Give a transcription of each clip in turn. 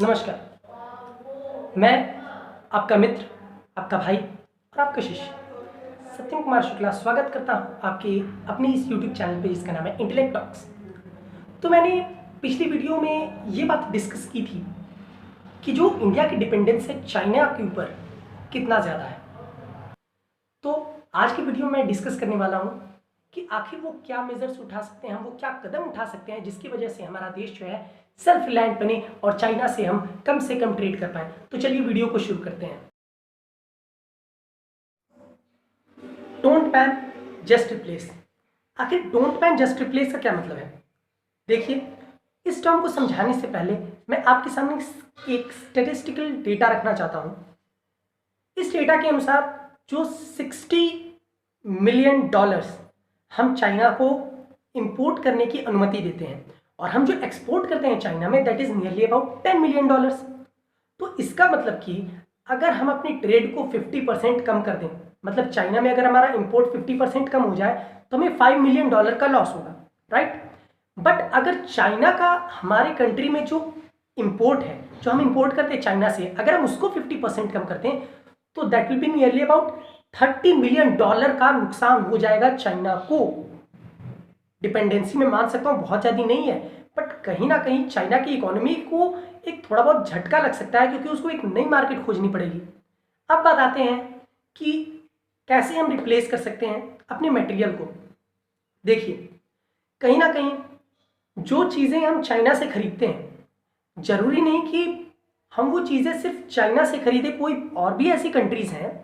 नमस्कार। मैं आपका मित्र, आपका भाई और आपका शिष्य सत्यम कुमार शुक्ला स्वागत करता हूँ आपके अपने इस यूट्यूब चैनल पे जिसका नाम है इंटेलेक्ट टॉक्स। तो मैंने पिछली वीडियो में ये बात डिस्कस की थी कि जो इंडिया की डिपेंडेंस है चाइना के ऊपर कितना ज़्यादा है। तो आज की वीडियो में डिस्कस करने वाला हूँ कि आखिर वो क्या मेजर्स उठा सकते हैं, हम वो क्या कदम उठा सकते हैं जिसकी वजह से हमारा देश जो है सेल्फ रिलायंट बने और चाइना से हम कम से कम ट्रेड कर पाए। तो चलिए वीडियो को शुरू करते हैं। Don't ban just replace. आखिर डोंट बैन जस्ट रिप्लेस का क्या मतलब है? देखिए, इस टर्म को समझाने से पहले मैं आपके सामने एक स्टैटिस्टिकल डेटा रखना चाहता हूं। इस डेटा के अनुसार जो 60 मिलियन डॉलर्स हम चाइना को इंपोर्ट करने की अनुमति देते हैं और हम जो एक्सपोर्ट करते हैं चाइना में that is nearly about 10 million dollars. तो इसका मतलब कि अगर हम अपनी ट्रेड को 50% कम कर दें, मतलब चाइना में अगर हमारा इंपोर्ट 50% कम हो जाए तो हमें 5 मिलियन डॉलर का लॉस होगा, राइट। बट अगर चाइना का हमारे कंट्री में जो इंपोर्ट है, जो हम इंपोर्ट करते हैं चाइना से, अगर हम उसको 50% कम करते हैं तो that will be nearly about 30 million dollar का नुकसान हो जाएगा चाइना को। डिपेंडेंसी में मान सकता हूँ बहुत ज़्यादा नहीं है, बट कहीं ना कहीं चाइना की इकोनॉमी को एक थोड़ा बहुत झटका लग सकता है क्योंकि उसको एक नई मार्केट खोजनी पड़ेगी। अब बात आते हैं कि कैसे हम रिप्लेस कर सकते हैं अपने मटेरियल को। देखिए, कहीं ना कहीं जो चीज़ें हम चाइना से खरीदते हैं, जरूरी नहीं कि हम वो चीज़ें सिर्फ चाइना से खरीदे, कोई और भी ऐसी कंट्रीज हैं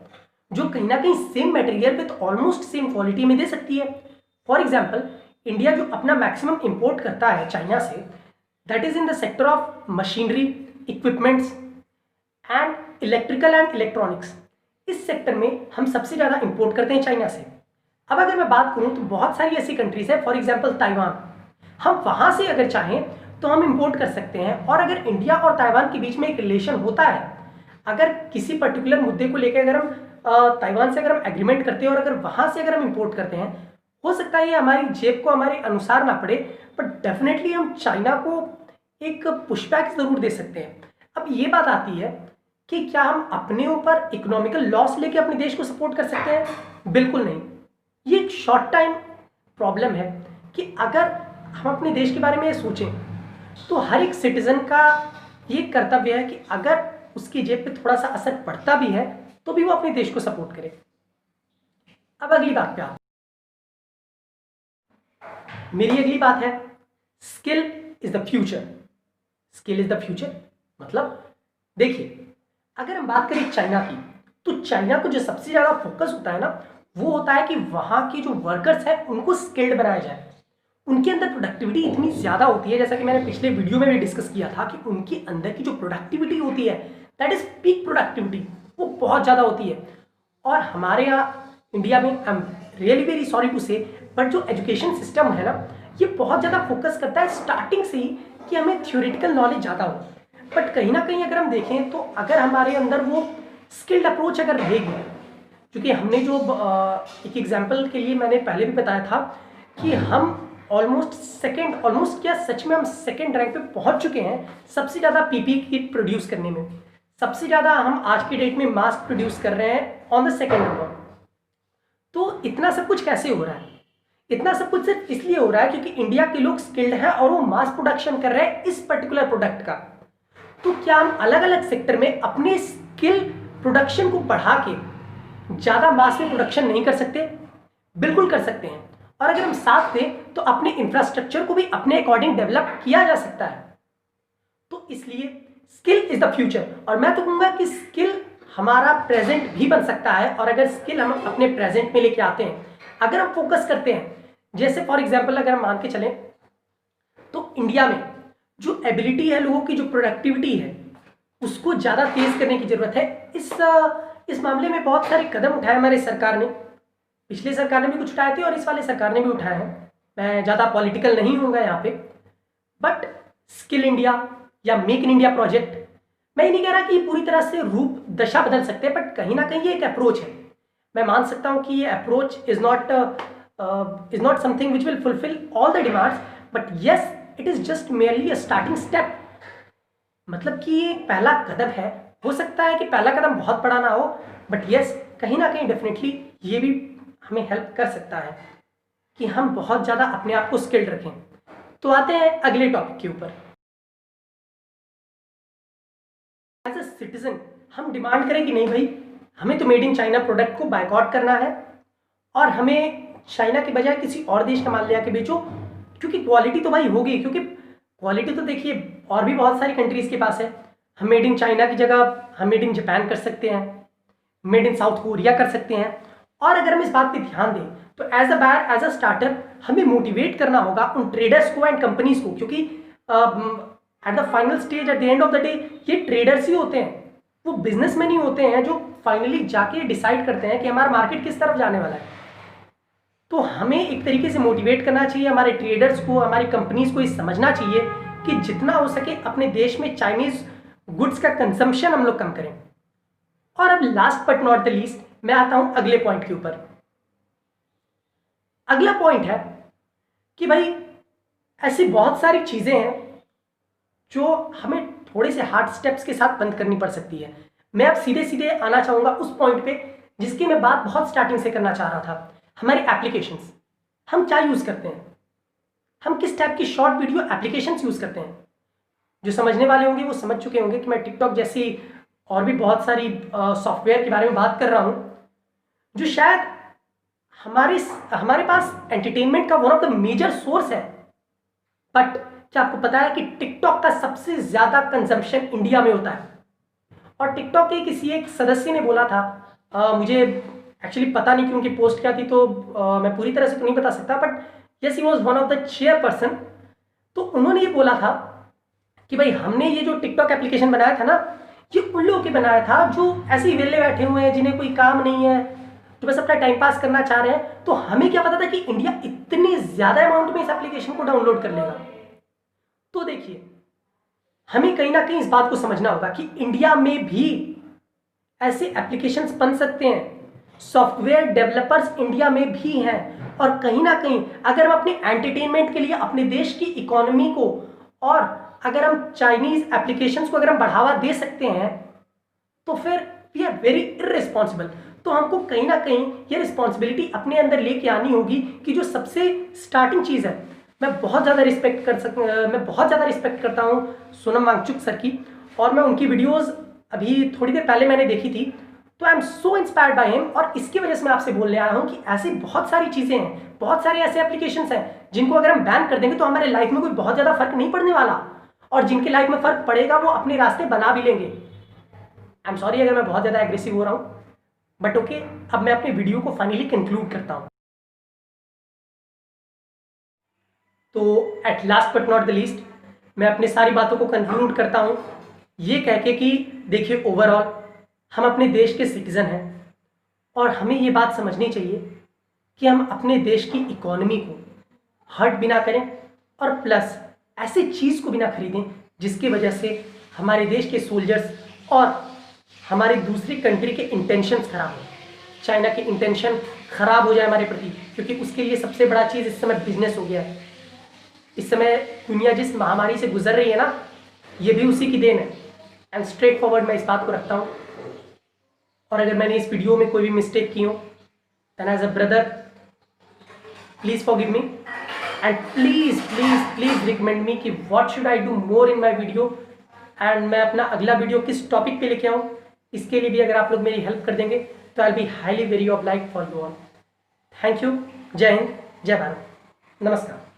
जो कहीं ना कहीं सेम मटेरियल पे तो ऑलमोस्ट सेम क्वालिटी में दे सकती है। फॉर एग्जाम्पल, इंडिया जो अपना मैक्सिमम इंपोर्ट करता है China say that is in the sector of machinery, equipments and electrical and electronics. इस सेक्टर में हम सबसे ज़्यादा इंपोर्ट करते हैं चाइना से। अब अगर मैं बात करूं तो बहुत सारी ऐसी कंट्रीज है, फॉर एग्जाम्पल ताइवान, हम वहां से अगर चाहें तो हम इंपोर्ट कर सकते हैं। और अगर इंडिया और ताइवान के बीच में एक रिलेशन होता है, अगर किसी पर्टिकुलर मुद्दे को लेकर अगर हम ताइवान से अगर हम एग्रीमेंट करते हैं और अगर वहां से अगर हम इंपोर्ट करते हैं, हो सकता है ये हमारी जेब को हमारे अनुसार ना पड़े, बट डेफिनेटली हम चाइना को एक पुशबैक जरूर दे सकते हैं। अब ये बात आती है कि क्या हम अपने ऊपर इकोनॉमिकल लॉस लेके अपने देश को सपोर्ट कर सकते हैं? बिल्कुल नहीं। ये एक शॉर्ट टाइम प्रॉब्लम है कि अगर हम अपने देश के बारे में सोचें तो हर एक सिटीजन का ये कर्तव्य है कि अगर उसकी जेब पे थोड़ा सा असर पड़ता भी है तो भी वो अपने देश को सपोर्ट करे। अब अगली बात पे आते हैं। मेरी अगली बात है skill is the future. Skill is the future मतलब, देखिए, अगर हम बात करें चाइना की तो चाइना को जो सबसे ज्यादा फोकस होता है ना, वो होता है कि वहां के जो वर्कर्स हैं उनको स्किल्ड बनाया जाए। उनके अंदर प्रोडक्टिविटी इतनी ज्यादा होती है, जैसा कि मैंने पिछले वीडियो में भी डिस्कस किया था कि उनके अंदर की जो प्रोडक्टिविटी होती है दैट इज पीक प्रोडक्टिविटी, वो बहुत ज्यादा होती है। और हमारे यहाँ इंडिया में, I am really very sorry to say, but जो एजुकेशन सिस्टम है ना, ये बहुत ज़्यादा फोकस करता है स्टार्टिंग से ही कि हमें थ्योरेटिकल नॉलेज ज़्यादा हो। बट कहीं ना कहीं अगर हम देखें तो अगर हमारे अंदर वो स्किल्ड अप्रोच अगर रहेगी, क्योंकि हमने जो एक एग्जाम्पल के लिए मैंने पहले भी बताया था कि हम ऑलमोस्ट क्या सच में हम सेकेंड रैंक पे पहुंच चुके हैं सबसे ज़्यादा पीपी किट प्रोड्यूस करने में। सबसे ज़्यादा हम आज की डेट में मास्क प्रोड्यूस कर रहे हैं ऑन द सेकेंड नंबर। तो इतना सब कुछ कैसे हो रहा है? इतना सब कुछ सिर्फ इसलिए हो रहा है क्योंकि इंडिया के लोग स्किल्ड हैं और वो मास प्रोडक्शन कर रहे हैं इस पर्टिकुलर प्रोडक्ट का। तो क्या हम अलग अलग सेक्टर में अपने स्किल प्रोडक्शन को बढ़ा के ज्यादा मास में प्रोडक्शन नहीं कर सकते? बिल्कुल कर सकते हैं। और अगर हम साथ दें तो अपने इंफ्रास्ट्रक्चर को भी अपने अकॉर्डिंग डेवलप किया जा सकता है। तो इसलिए स्किल इज द फ्यूचर। और मैं तो कहूंगा कि स्किल हमारा प्रेजेंट भी बन सकता है। और अगर स्किल हम अपने प्रेजेंट में लेके आते हैं, अगर हम फोकस करते हैं, जैसे फॉर एग्जांपल अगर हम मान के चलें तो इंडिया में जो एबिलिटी है, लोगों की जो प्रोडक्टिविटी है, उसको ज़्यादा तेज करने की जरूरत है। इस मामले में बहुत सारे कदम उठाए हमारी सरकार ने। पिछली सरकार ने भी कुछ उठाए थे और इस वाले सरकार ने भी उठाए हैं। मैं ज़्यादा पॉलिटिकल नहीं होऊंगा यहाँ पे, बट स्किल इंडिया या मेक इन इंडिया प्रोजेक्ट, मैं ये नहीं कह रहा कि ये पूरी तरह से रूप दशा बदल सकते हैं, बट कहीं ना कहीं ये एक अप्रोच है। मैं मान सकता हूँ कि ये approach is not something which will fulfil all the demands, but yes, it is just merely a starting step. मतलब कि ये एक पहला कदम है। हो सकता है कि पहला कदम बहुत बड़ा ना हो, बट यस, कहीं ना कहीं डेफिनेटली ये भी हमें हेल्प कर सकता है कि हम बहुत ज़्यादा अपने आप को स्किल्ड रखें। तो आते हैं अगले टॉपिक के ऊपर। एज अ सिटीजन हम डिमांड करें कि नहीं भाई, हमें तो मेड इन चाइना प्रोडक्ट को बायकॉट करना है और हमें चाइना के बजाय किसी और देश का माल ले आके बेचो, क्योंकि क्वालिटी तो भाई होगी। क्योंकि क्वालिटी तो देखिए और भी बहुत सारी कंट्रीज़ के पास है। हम मेड इन चाइना की जगह हम मेड इन जापान कर सकते हैं, मेड इन साउथ कोरिया कर सकते हैं। और अगर हम इस बात पे ध्यान दें तो as a buyer, as a starter, हमें मोटिवेट करना होगा उन ट्रेडर्स को एंड कंपनीज को, क्योंकि at the final stage, at the end of the day, ये ट्रेडर्स ही होते हैं, वो बिजनेसमैन ही होते हैं जो फाइनली जाके डिसाइड करते हैं कि हमारा मार्केट किस तरफ जाने वाला है। तो हमें एक तरीके से मोटिवेट करना चाहिए हमारे ट्रेडर्स को, हमारी कंपनीज को ये समझना चाहिए कि जितना हो सके अपने देश में चाइनीज गुड्स का कंजम्पशन हम लोग कम करें। और अब last but not the least मैं आता हूं अगले पॉइंट के ऊपर। अगला पॉइंट है कि भाई ऐसी बहुत सारी चीजें हैं जो हमें थोड़े से हार्ड स्टेप्स के साथ बंद करनी पड़ सकती है। मैं अब सीधे सीधे आना चाहूंगा उस पॉइंट पे जिसकी मैं बात बहुत स्टार्टिंग से करना चाह रहा था। हमारी एप्लीकेशंस, हम क्या यूज करते हैं, हम किस टाइप की शॉर्ट वीडियो एप्लीकेशंस यूज करते हैं। जो समझने वाले होंगे वो समझ चुके होंगे कि मैं टिकटॉक जैसी और भी बहुत सारी सॉफ्टवेयर के बारे में बात कर रहा हूं, जो शायद हमारे पास एंटरटेनमेंट का one of the major source है। बट क्या आपको पता है कि टिकटॉक का सबसे ज्यादा कंजम्पशन इंडिया में होता है। और टिकटॉक के किसी एक सदस्य ने बोला था, मुझे एक्चुअली पता नहीं कि उनकी पोस्ट क्या थी, तो मैं पूरी तरह से तो नहीं बता सकता, but yes, he was one of the chairperson. तो उन्होंने ये बोला था कि भाई हमने ये जो टिकटॉक एप्लीकेशन बनाया था ना, ये उन लोगों के बनाया था जो ऐसे ही वेले बैठे हुए हैं, जिन्हें कोई काम नहीं है, तो बस अपना टाइम पास करना चाह रहे हैं। तो हमें क्या पता था कि इंडिया इतनी ज्यादा अमाउंट में इस एप्लीकेशन को डाउनलोड कर लेगा। तो देखिए, हमें कहीं ना कहीं इस बात को समझना होगा कि इंडिया में भी ऐसे एप्लीकेशंस बन सकते हैं, सॉफ्टवेयर डेवलपर्स इंडिया में भी हैं। और कहीं ना कहीं अगर हम अपने एंटरटेनमेंट के लिए अपने देश की इकोनॉमी को, और अगर हम चाइनीज एप्लीकेशंस को अगर हम बढ़ावा दे सकते हैं, तो फिर वी आर वेरी इररिस्पॉन्सिबल। तो हमको कहीं ना कहीं ये रिस्पॉन्सिबिलिटी अपने अंदर लेके आनी होगी कि जो सबसे स्टार्टिंग चीज़ है, मैं बहुत ज़्यादा रिस्पेक्ट करता हूँ सोनम वांगचुक सर की, और मैं उनकी वीडियोस अभी थोड़ी देर पहले मैंने देखी थी, तो I am so inspired by him. और इसकी वजह से मैं आपसे बोलने आया हूँ कि ऐसी बहुत सारी चीज़ें हैं, बहुत सारे ऐसे एप्लीकेशंस हैं जिनको अगर हम बैन कर देंगे तो हमारे लाइफ में कोई बहुत ज़्यादा फर्क नहीं पड़ने वाला, और जिनके लाइफ में फर्क पड़ेगा वो अपने रास्ते बना भी लेंगे। आई एम सॉरी अगर मैं बहुत ज़्यादा एग्रेसिव हो रहा हूँ, बट ओके, अब मैं अपनी वीडियो को फाइनली कंक्लूड करता हूँ। तो at last but not the least मैं अपनी सारी बातों को कंक्लूड करता हूँ ये कह के कि देखिए, ओवरऑल हम अपने देश के सिटीज़न हैं, और हमें ये बात समझनी चाहिए कि हम अपने देश की इकोनॉमी को हर्ट भी ना करें, और प्लस ऐसी चीज़ को भी ना खरीदें जिसकी वजह से हमारे देश के सोल्जर्स और हमारे दूसरी कंट्री के इंटेंशंस खराब हो, चाइना के इंटेंशन खराब हो जाए हमारे प्रति, क्योंकि उसके लिए सबसे बड़ा चीज़ इस समय बिजनेस हो गया है। इस समय दुनिया जिस महामारी से गुजर रही है ना, ये भी उसी की देन है। एंड स्ट्रेट फॉरवर्ड मैं इस बात को रखता हूँ। और अगर मैंने इस वीडियो में कोई भी मिस्टेक की हो, then as a brother please forgive me, and please please please recommend me कि what should I do more in my video, and मैं अपना अगला वीडियो किस टॉपिक पे लेके आऊँ, इसके लिए भी अगर आप लोग मेरी हेल्प कर देंगे तो I will be highly very obliged for you all. Thank you. जय हिंद, जय भारत, नमस्कार।